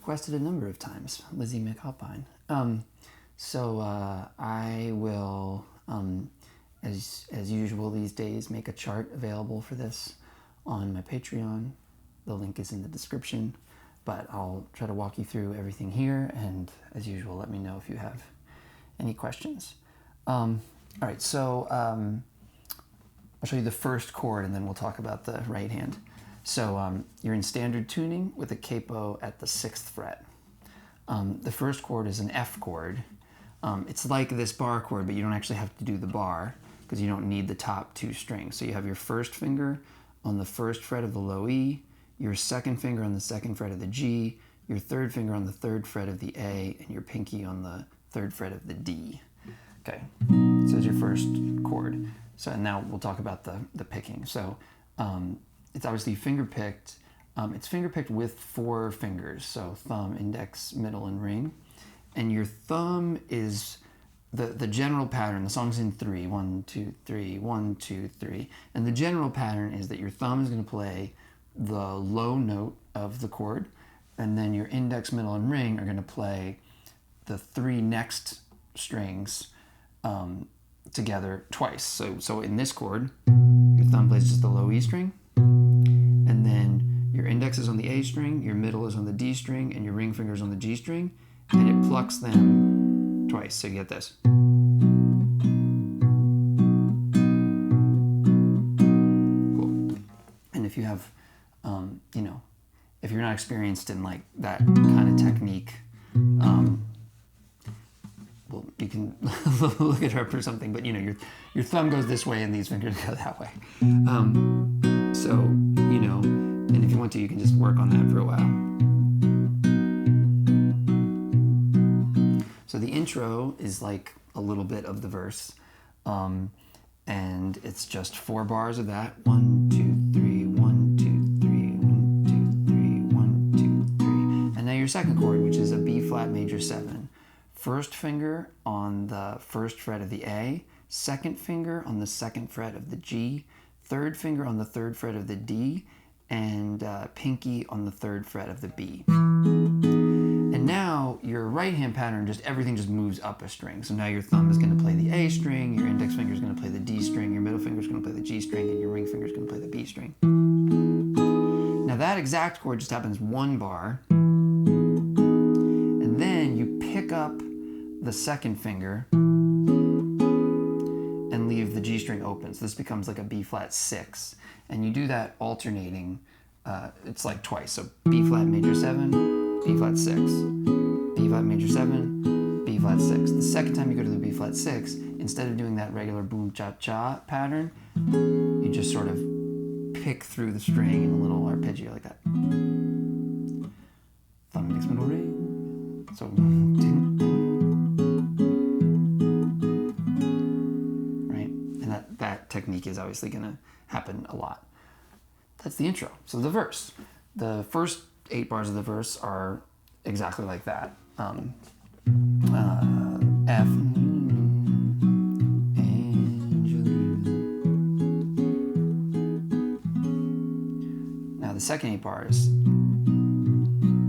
requested a number of times, Lizzy McAlpine. I will, as usual these days, make a chart available for this on my Patreon. The link is in the description, but I'll try to walk you through everything here, and as usual, let me know if you have any questions. All right, so I'll show you the first chord, and then we'll talk about the right hand. So you're in standard tuning with a capo at the 6th fret. The first chord is an F chord. It's like this bar chord, but you don't actually have to do the bar because you don't need the top 2 strings. So you have your first finger on the 1st fret of the low E, your second finger on the 2nd fret of the G, your third finger on the 3rd fret of the A, and your pinky on the 3rd fret of the D. Okay, so there's your first chord. So now we'll talk about the picking. So it's obviously finger picked. It's finger picked with 4 fingers, so thumb, index, middle, and ring. And your thumb is the general pattern. The song's in 3, 1, 2, 3, 1, 2, 3. And the general pattern is that your thumb is going to play the low note of the chord, and then your index, middle, and ring are going to play the 3 next strings together twice. So in this chord, your thumb plays just the low E string, and then your index is on the A string, your middle is on the D string, and your ring finger is on the G string, and it plucks them twice. So you get this. Cool. And if you have, if you're not experienced in like that kind of technique, well, you can look it up or something, but your thumb goes this way and these fingers go that way. And if you want to, you can just work on that for a while. So the intro is like a little bit of the verse, and it's just 4 bars of that. 1, 2, 3, 1, 2, 3, 1, 2, 3, 1, 2, 3. And now your second chord, which is a B flat major 7. First finger on the 1st fret of the A, second finger on the 2nd fret of the G, third finger on the 3rd fret of the D, and pinky on the 3rd fret of the B. And now your right hand pattern, everything just moves up a string. So now your thumb is going to play the A string, your index finger is going to play the D string, your middle finger is going to play the G string, and your ring finger is going to play the B string. Now that exact chord just happens 1 bar, and then you pick up the second finger and leave the G string open. So this becomes like a B flat 6. And you do that alternating, it's like twice. So B flat major 7, B flat 6, B flat major 7, B flat 6. The second time you go to the B flat 6, instead of doing that regular boom cha cha pattern, you just sort of pick through the string in a little arpeggio like that. Thumb, index, middle, ring. So 1, 2. That technique is obviously going to happen a lot. That's the intro. So the verse. The first 8 bars of the verse are exactly like that. F, Angelina. Now the second 8 bars,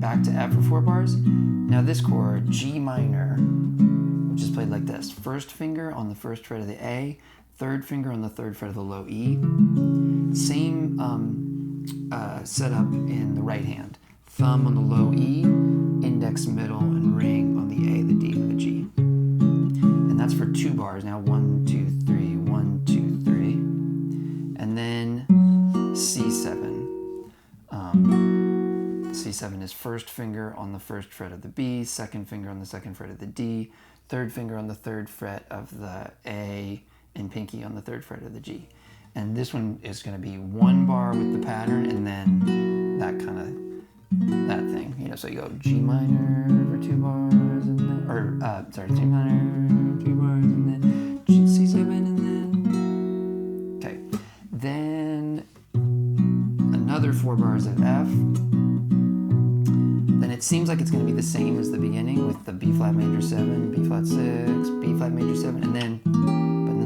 back to F for 4 bars. Now this chord, G minor, which is played like this. First finger on the 1st fret of the A, third finger on the 3rd fret of the low E. Same setup in the right hand. Thumb on the low E, index, middle, and ring on the A, the D, and the G. And that's for 2 bars. Now 1, 2, 3, 1, 2, 3. And then C7. C7 is first finger on the 1st fret of the B, second finger on the 2nd fret of the D, third finger on the 3rd fret of the A, and pinky on the 3rd fret of the G. And this one is going to be 1 bar with the pattern, and then that kind of, that thing, so you go G minor for 2 bars, and then, G minor, 2 bars, and then C7, and then, okay. Then another 4 bars of F. Then it seems like it's going to be the same as the beginning with the B flat major 7, B flat 6, B flat major 7, and then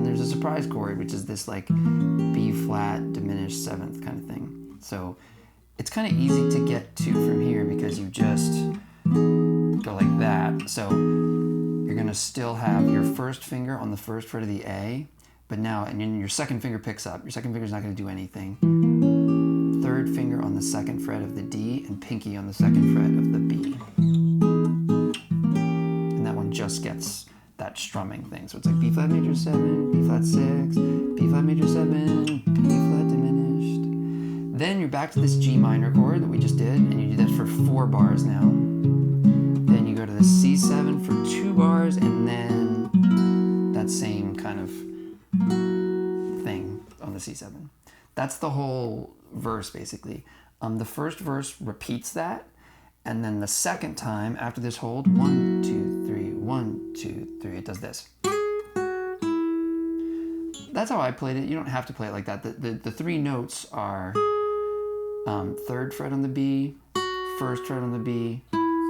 there's a surprise chord, which is this like B flat diminished 7th kind of thing. So it's kind of easy to get to from here because you just go like that. So you're gonna still have your first finger on the first fret of the A, but now, and then your second finger picks up. Your second finger's not gonna do anything. Third finger on the second fret of the D, and pinky on the second fret of the B. And that one just gets that strumming thing. So it's like B flat major 7, B flat 6, B flat major 7, B flat diminished. Then you're back to this G minor chord that we just did, and you do that for 4 bars now. Then you go to the C7 for 2 bars, and then that same kind of thing on the C7. That's the whole verse, basically. The first verse repeats that, and then the second time after this hold, 1, 2, 3, 1, 2, 3, it does this. That's how I played it. You don't have to play it like that. The 3 notes are 3rd fret on the B, 1st fret on the B,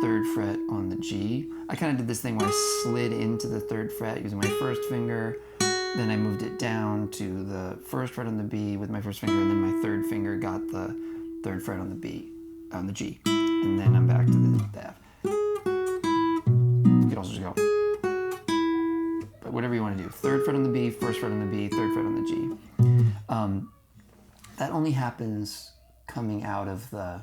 3rd fret on the G. I kind of did this thing where I slid into the 3rd fret using my first finger, then I moved it down to the 1st fret on the B with my first finger, and then my 3rd finger got the 3rd fret on the B, on the G, and then I'm back to the F. You could also just go, but whatever you want to do. 3rd fret on the B, 1st fret on the B, 3rd fret on the G. That only happens coming out of the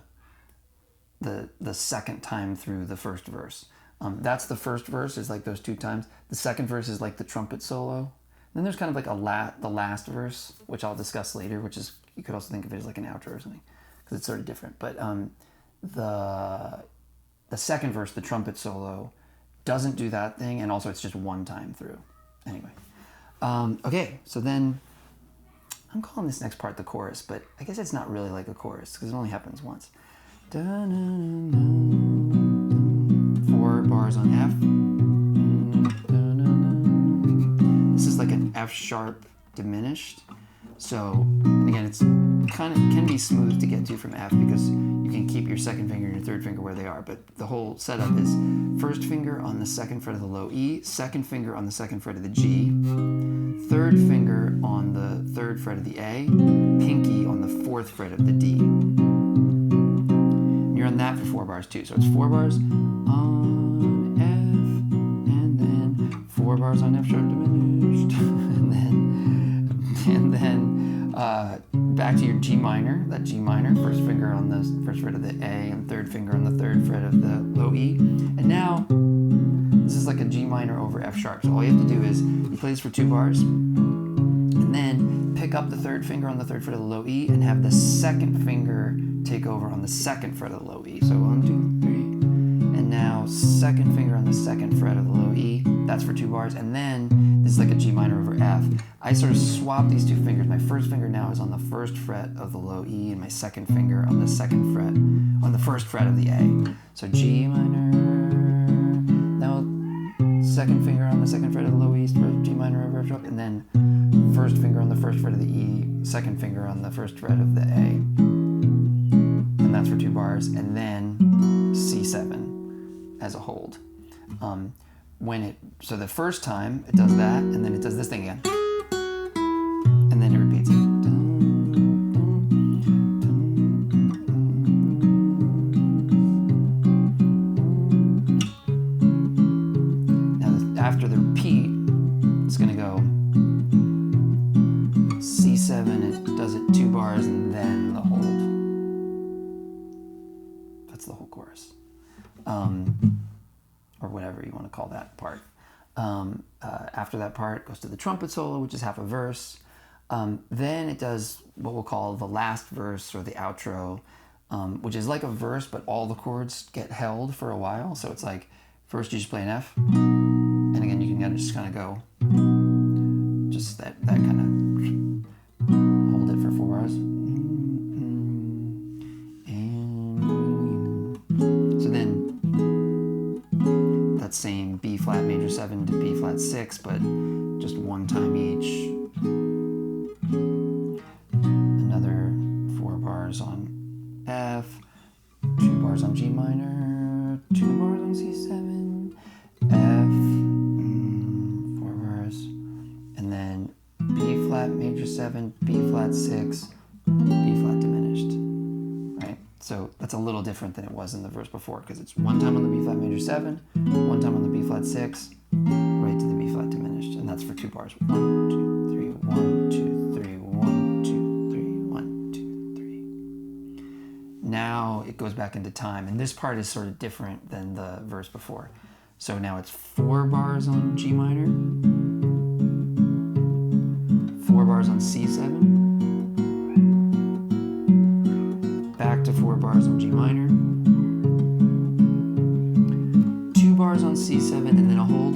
second time through the first verse. That's the first verse, is like those 2 times. The second verse is like the trumpet solo. Then there's kind of like the last verse, which I'll discuss later, which is, you could also think of it as like an outro or something, because it's sort of different. But the second verse, the trumpet solo, doesn't do that thing, and also it's just 1 time through. Anyway. Okay, so then I'm calling this next part the chorus, but I guess it's not really like a chorus, because it only happens once. 4 bars on F. This is like an F sharp diminished. So, and again, it's kind of can be smooth to get to from F, because you can keep your second finger and your third finger where they are. But the whole setup is first finger on the second fret of the low E, second finger on the second fret of the G, third finger on the third fret of the A, pinky on the fourth fret of the D. And you're on that for 4 bars too. So it's 4 bars on F, and then 4 bars on F sharp diminished, and then back to your G minor, that G minor, first finger on the first fret of the A and third finger on the third fret of the low E. And now, this is like a G minor over F sharp. So all you have to do is, you play this for 2 bars, and then pick up the third finger on the third fret of the low E and have the second finger take over on the second fret of the low E. So 1, 2, 3. And now second finger on the second fret of the low E, that's for 2 bars, and then this is like a G minor over F. I sort of swap these 2 fingers. My first finger now is on the first fret of the low E, and my second finger on the second fret, on the first fret of the A. So G minor, now second finger on the second fret of the low E, G minor over F sharp, and then first finger on the first fret of the E, second finger on the first fret of the A. And that's for 2 bars, and then C7 as a hold. So the first time it does that, and then it does this thing again, and then it repeats it. Now after the repeat, it's going to go C7, it does it 2 bars, and then the hold. That's the whole chorus. Or whatever you want to call that part. After that part, it goes to the trumpet solo, which is half a verse. Then it does what we'll call the last verse, or the outro, which is like a verse, but all the chords get held for a while. So it's like, first you just play an F, and again you can just kind of go, just that kind of, hold it for 4 bars. And so then, that same B flat major 7 to B flat 6, but just 1 time each. Another 4 bars on F, 2 bars on G minor, 2 bars on C7, F, 4 bars, and then B flat major 7, B flat 6, B flat diminished. Right? So that's a little different than it was in the verse before, because it's one time on the B flat major 7, one time on the B flat 6, right to the B flat diminished, and that's for 2 bars. 1, 2, 3, 1, 2, 3, 1, 2, 3, 1, 2, 3. Now it goes back into time, and this part is sort of different than the verse before. So now it's 4 bars on G minor, 4 bars on C7, back to 4 bars on G minor, 2 bars on C7, and then a hold,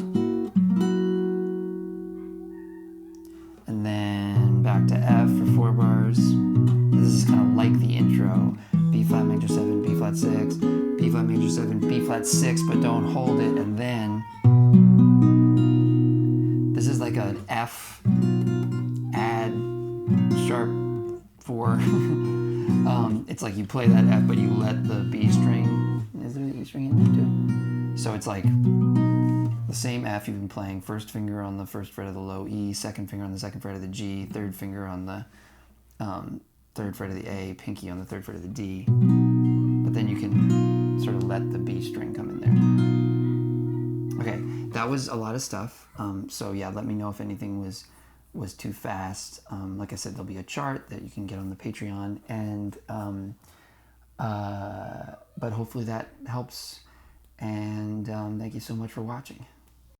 and then back to F for 4 bars. This is kind of like the intro. B flat major 7, B flat 6, B flat major 7, B flat 6, but don't hold it, and then this is like an F add sharp 4. It's like you play that F, but you let the B string, is there an E string in there too? So it's like the same F you've been playing, first finger on the first fret of the low E, second finger on the second fret of the G, third finger on the third fret of the A, pinky on the third fret of the D. But then you can sort of let the B string come in there. Okay, that was a lot of stuff. So yeah, let me know if anything was too fast. Like I said, there'll be a chart that you can get on the Patreon, and but hopefully that helps. And thank you so much for watching.